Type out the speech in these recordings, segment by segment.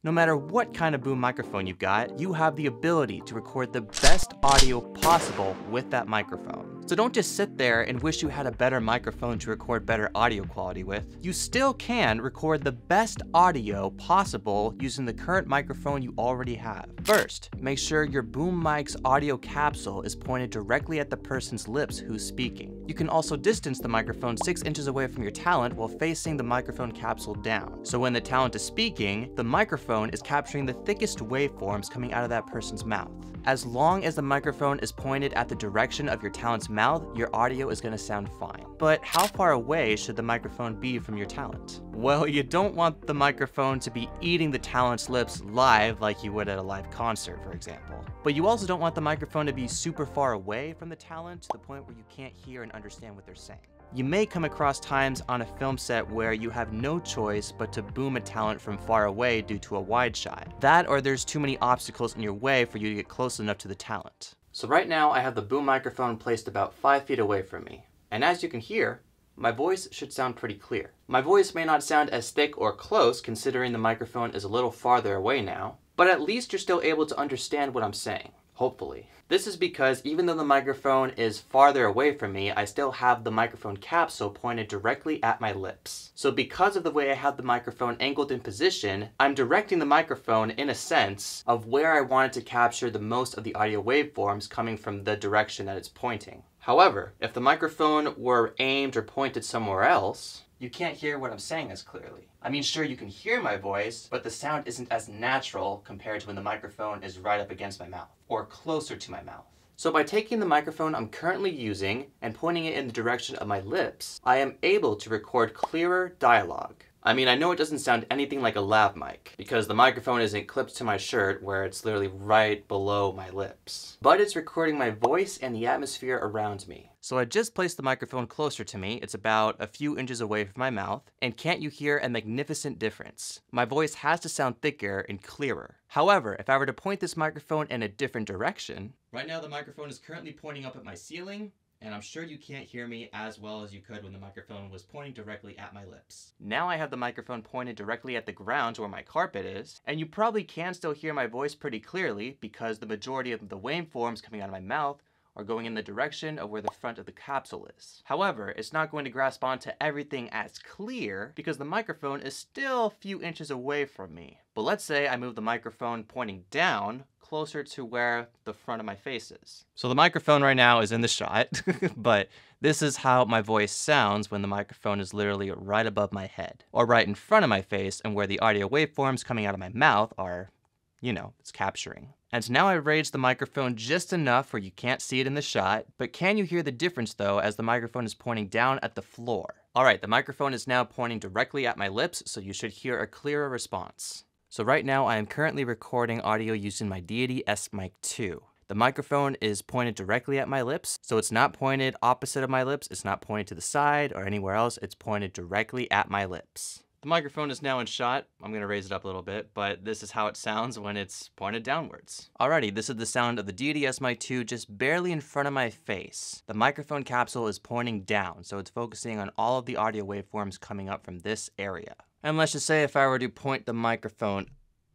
No matter what kind of boom microphone you've got, you have the ability to record the best audio possible with that microphone. So don't just sit there and wish you had a better microphone to record better audio quality with. You still can record the best audio possible using the current microphone you already have. First, make sure your boom mic's audio capsule is pointed directly at the person's lips who's speaking. You can also distance the microphone 6 inches away from your talent while facing the microphone capsule down. So when the talent is speaking, the microphone is capturing the thickest waveforms coming out of that person's mouth. As long as the microphone is pointed at the direction of your talent's mouth, your audio is going to sound fine. But how far away should the microphone be from your talent? Well, you don't want the microphone to be eating the talent's lips live like you would at a live concert, for example. But you also don't want the microphone to be super far away from the talent to the point where you can't hear and understand what they're saying. You may come across times on a film set where you have no choice but to boom a talent from far away due to a wide shot. That or there's too many obstacles in your way for you to get close enough to the talent. So right now I have the boom microphone placed about 5 feet away from me. And as you can hear, my voice should sound pretty clear. My voice may not sound as thick or close considering the microphone is a little farther away now, but at least you're still able to understand what I'm saying. Hopefully. This is because even though the microphone is farther away from me, I still have the microphone capsule pointed directly at my lips. So because of the way I have the microphone angled in position, I'm directing the microphone in a sense of where I want it to capture the most of the audio waveforms coming from the direction that it's pointing. However, if the microphone were aimed or pointed somewhere else, you can't hear what I'm saying as clearly. I mean, sure, you can hear my voice, but the sound isn't as natural compared to when the microphone is right up against my mouth, or closer to my mouth. So by taking the microphone I'm currently using and pointing it in the direction of my lips, I am able to record clearer dialogue. I mean, I know it doesn't sound anything like a lav mic, because the microphone isn't clipped to my shirt where it's literally right below my lips. But it's recording my voice and the atmosphere around me. So I just placed the microphone closer to me, it's about a few inches away from my mouth, and can't you hear a magnificent difference? My voice has to sound thicker and clearer. However, if I were to point this microphone in a different direction, right now the microphone is currently pointing up at my ceiling, and I'm sure you can't hear me as well as you could when the microphone was pointing directly at my lips. Now I have the microphone pointed directly at the ground where my carpet is, and you probably can still hear my voice pretty clearly because the majority of the waveforms coming out of my mouth are going in the direction of where the front of the capsule is. However, it's not going to grasp onto everything as clear because the microphone is still a few inches away from me. But let's say I move the microphone pointing down closer to where the front of my face is. So the microphone right now is in the shot, but this is how my voice sounds when the microphone is literally right above my head, or right in front of my face and where the audio waveforms coming out of my mouth are, you know, it's capturing. And now I've raised the microphone just enough where you can't see it in the shot, but can you hear the difference though as the microphone is pointing down at the floor? Alright, the microphone is now pointing directly at my lips, so you should hear a clearer response. So right now I am currently recording audio using my Deity S-Mic 2. The microphone is pointed directly at my lips, so it's not pointed opposite of my lips, it's not pointed to the side or anywhere else, it's pointed directly at my lips. The microphone is now in shot. I'm going to raise it up a little bit, but this is how it sounds when it's pointed downwards. Alrighty, this is the sound of the Deity S-Mic 2 just barely in front of my face. The microphone capsule is pointing down, so it's focusing on all of the audio waveforms coming up from this area. And let's just say if I were to point the microphone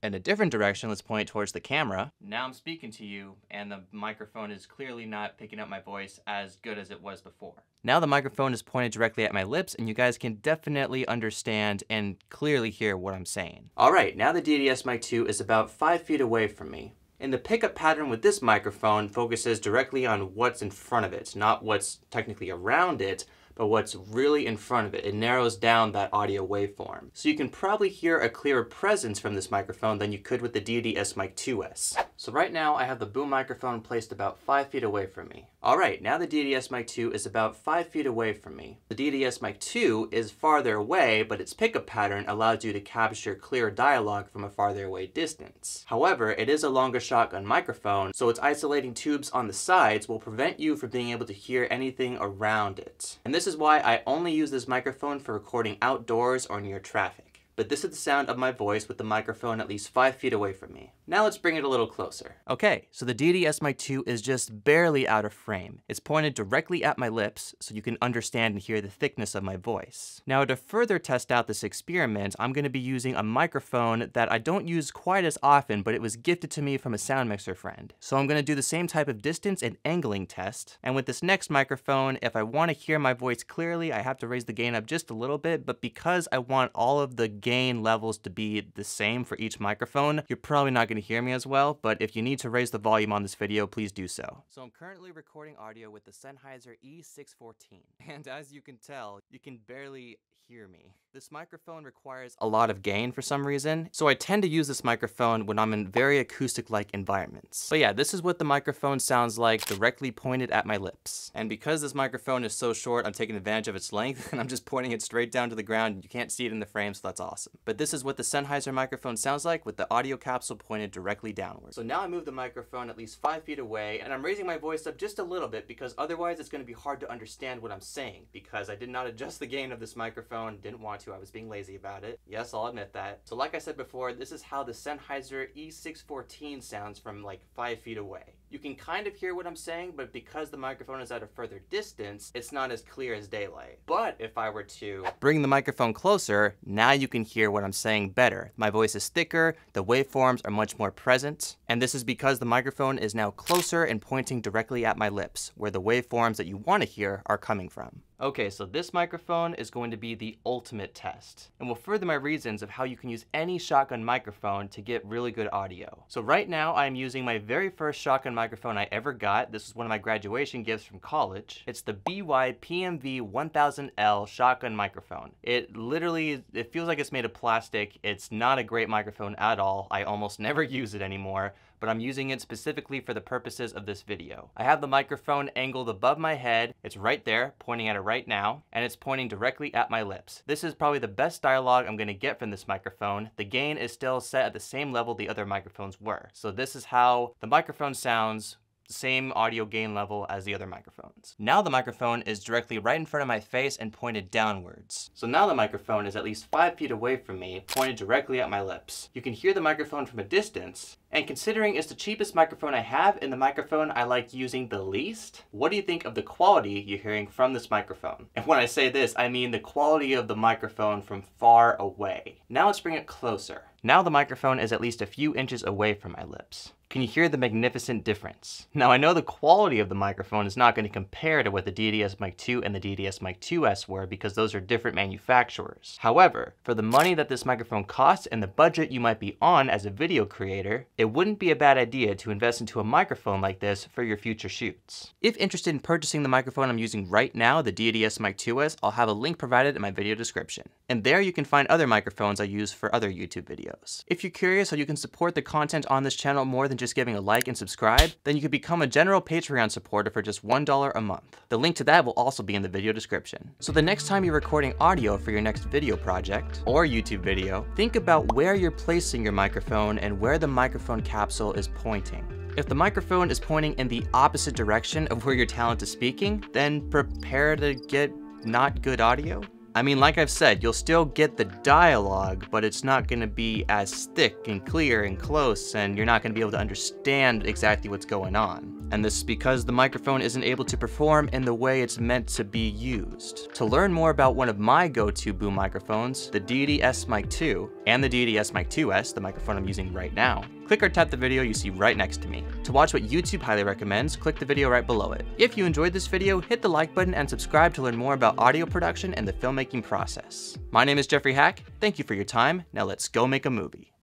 in a different direction, let's point it towards the camera. Now I'm speaking to you, and the microphone is clearly not picking up my voice as good as it was before. Now the microphone is pointed directly at my lips, and you guys can definitely understand and clearly hear what I'm saying. Alright, now the Deity S-Mic 2 is about 5 feet away from me. And the pickup pattern with this microphone focuses directly on what's in front of it, not what's technically around it, but what's really in front of it. It narrows down that audio waveform. So you can probably hear a clearer presence from this microphone than you could with the Deity S-Mic 2S. So right now I have the boom microphone placed about 5 feet away from me. Alright, now the Deity S-Mic 2 is about 5 feet away from me. The Deity S-Mic 2 is farther away, but its pickup pattern allows you to capture clear dialogue from a farther away distance. However, it is a longer shotgun microphone, so its isolating tubes on the sides will prevent you from being able to hear anything around it. And this is why I only use this microphone for recording outdoors or near traffic. but this is the sound of my voice with the microphone at least 5 feet away from me. Now let's bring it a little closer. Okay, so the Deity S-Mic 2 is just barely out of frame. It's pointed directly at my lips, so you can understand and hear the thickness of my voice. Now to further test out this experiment, I'm going to be using a microphone that I don't use quite as often, but it was gifted to me from a sound mixer friend. So I'm going to do the same type of distance and angling test. And with this next microphone, if I want to hear my voice clearly, I have to raise the gain up just a little bit, but because I want all of the gain levels to be the same for each microphone, you're probably not going to hear me as well, but if you need to raise the volume on this video, please do so. So I'm currently recording audio with the Sennheiser E614, and as you can tell, you can barely hear me. This microphone requires a lot of gain for some reason, so I tend to use this microphone when I'm in very acoustic-like environments. But yeah, this is what the microphone sounds like directly pointed at my lips. And because this microphone is so short, I'm taking advantage of its length, and I'm just pointing it straight down to the ground. You can't see it in the frame, so that's awesome. But this is what the Sennheiser microphone sounds like with the audio capsule pointed directly downward. So now I move the microphone at least 5 feet away, and I'm raising my voice up just a little bit because otherwise it's going to be hard to understand what I'm saying because I did not adjust the gain of this microphone. Didn't want to. I was being lazy about it. Yes, I'll admit that. So like I said before, this is how the Sennheiser E614 sounds from like 5 feet away. You can kind of hear what I'm saying, but because the microphone is at a further distance, it's not as clear as daylight. But if I were to bring the microphone closer, now you can hear what I'm saying better. My voice is thicker, the waveforms are much more present, and this is because the microphone is now closer and pointing directly at my lips, where the waveforms that you want to hear are coming from. Okay, so this microphone is going to be the ultimate test, and will further my reasons of how you can use any shotgun microphone to get really good audio. So right now, I am using my very first shotgun microphone I ever got. This was one of my graduation gifts from college. It's the Boya PMV1000l shotgun microphone. It feels like it's made of plastic. It's not a great microphone at all. I almost never use it anymore, but I'm using it specifically for the purposes of this video. I have the microphone angled above my head. It's right there, pointing at it right now, and it's pointing directly at my lips. This is probably the best dialogue I'm gonna get from this microphone. The gain is still set at the same level the other microphones were. So this is how the microphone sounds, same audio gain level as the other microphones. Now the microphone is directly right in front of my face and pointed downwards. So now the microphone is at least 5 feet away from me, pointed directly at my lips. You can hear the microphone from a distance, and considering it's the cheapest microphone I have and the microphone I like using the least, what do you think of the quality you're hearing from this microphone? And when I say this, I mean the quality of the microphone from far away. Now let's bring it closer. Now the microphone is at least a few inches away from my lips. Can you hear the magnificent difference? Now I know the quality of the microphone is not going to compare to what the Deity S-Mic 2 and the Deity S-Mic 2S were because those are different manufacturers. However, for the money that this microphone costs and the budget you might be on as a video creator, it wouldn't be a bad idea to invest into a microphone like this for your future shoots. If interested in purchasing the microphone I'm using right now, the Deity S-Mic 2S, I'll have a link provided in my video description. And there you can find other microphones I use for other YouTube videos. If you're curious how you can support the content on this channel more than just giving a like and subscribe, then you could become a general Patreon supporter for just $1 a month. The link to that will also be in the video description. So the next time you're recording audio for your next video project or YouTube video, think about where you're placing your microphone and where the microphone capsule is pointing. If the microphone is pointing in the opposite direction of where your talent is speaking, then prepare to get not good audio. I mean, like I've said, you'll still get the dialogue, but it's not going to be as thick and clear and close, and you're not going to be able to understand exactly what's going on. And this is because the microphone isn't able to perform in the way it's meant to be used. To learn more about one of my go-to boom microphones, the Deity S-Mic 2 and the Deity S-Mic 2S, the microphone I'm using right now, click or tap the video you see right next to me. To watch what YouTube highly recommends, click the video right below it. If you enjoyed this video, hit the like button and subscribe to learn more about audio production and the filmmaking process. My name is Jeffrey Hack. Thank you for your time. Now let's go make a movie.